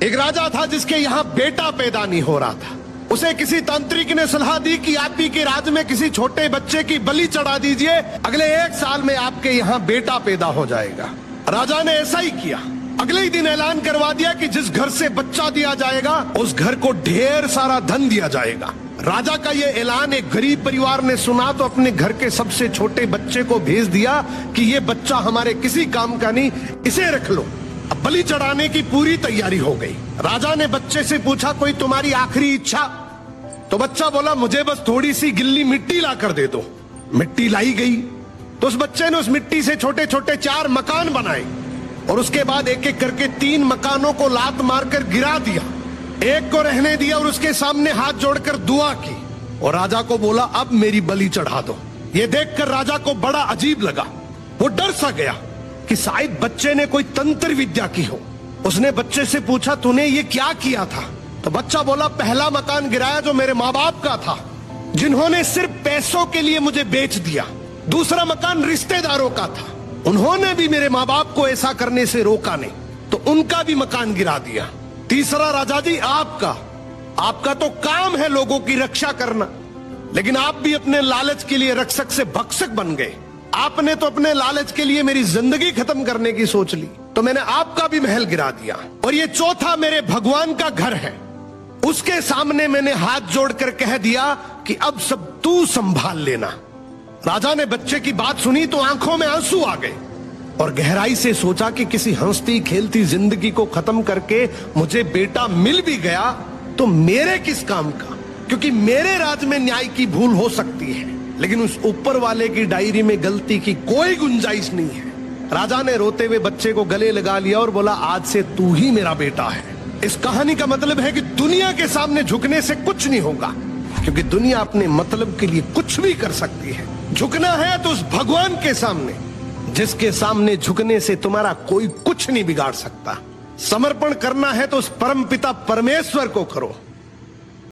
एक राजा था जिसके यहाँ बेटा पैदा नहीं हो रहा था। उसे किसी तांत्रिक ने सलाह दी कि आप ही के राज्य में किसी छोटे बच्चे की बलि चढ़ा दीजिए, अगले 1 साल में आपके यहाँ बेटा पैदा हो जाएगा। राजा ने ऐसा ही किया। अगले ही दिन ऐलान करवा दिया कि जिस घर से बच्चा दिया जाएगा उस घर को ढेर सारा धन दिया जाएगा। राजा का ये ऐलान एक गरीब परिवार ने सुना तो अपने घर के सबसे छोटे बच्चे को भेज दिया कि ये बच्चा हमारे किसी काम का नहीं, इसे रख लो। अब बलि चढ़ाने की पूरी तैयारी हो गई। राजा ने बच्चे से पूछा, कोई तुम्हारी आखिरी इच्छा? तो बच्चा बोला, मुझे बस थोड़ी सी गिल्ली मिट्टी ला कर दे दो। मिट्टी लाई गई तो उस बच्चे ने उस मिट्टी से छोटे छोटे 4 मकान बनाए और उसके बाद एक एक करके 3 मकानों को लात मारकर गिरा दिया, एक को रहने दिया और उसके सामने हाथ जोड़कर दुआ की और राजा को बोला, अब मेरी बलि चढ़ा दो। ये देखकर राजा को बड़ा अजीब लगा। वो डर सा गया कि शायद बच्चे ने कोई तंत्र विद्या की हो। उसने बच्चे से पूछा, तूने ये क्या किया था? तो बच्चा बोला, पहला मकान गिराया जो मेरे माँ बाप का था, जिन्होंने सिर्फ पैसों के लिए मुझे बेच दिया। दूसरा मकान रिश्तेदारों का था, उन्होंने भी मेरे माँ बाप को ऐसा करने से रोका नहीं, तो उनका भी मकान गिरा दिया। तीसरा राजा जी आपका तो काम है लोगों की रक्षा करना, लेकिन आप भी अपने लालच के लिए रक्षक से भक्षक बन गए। आपने तो अपने लालच के लिए मेरी जिंदगी खत्म करने की सोच ली, तो मैंने आपका भी महल गिरा दिया। और ये चौथा मेरे भगवान का घर है, उसके सामने मैंने हाथ जोड़कर कह दिया कि अब सब तू संभाल लेना। राजा ने बच्चे की बात सुनी तो आंखों में आंसू आ गए और गहराई से सोचा कि किसी हंसती खेलती जिंदगी को खत्म करके मुझे बेटा मिल भी गया तो मेरे किस काम का, क्योंकि मेरे राज में न्याय की भूल हो सकती है लेकिन उस ऊपर वाले की डायरी में गलती की कोई गुंजाइश नहीं है। राजा ने रोते हुए बच्चे को गले लगा लिया और बोला, आज से तू ही मेरा बेटा है। इस कहानी का मतलब है कि दुनिया के सामने झुकने से कुछ नहीं होगा, क्योंकि दुनिया अपने मतलब के लिए कुछ भी कर सकती है। झुकना है तो उस भगवान के सामने, जिसके सामने झुकने से तुम्हारा कोई कुछ नहीं बिगाड़ सकता। समर्पण करना है तो उस परमपिता परमेश्वर को करो।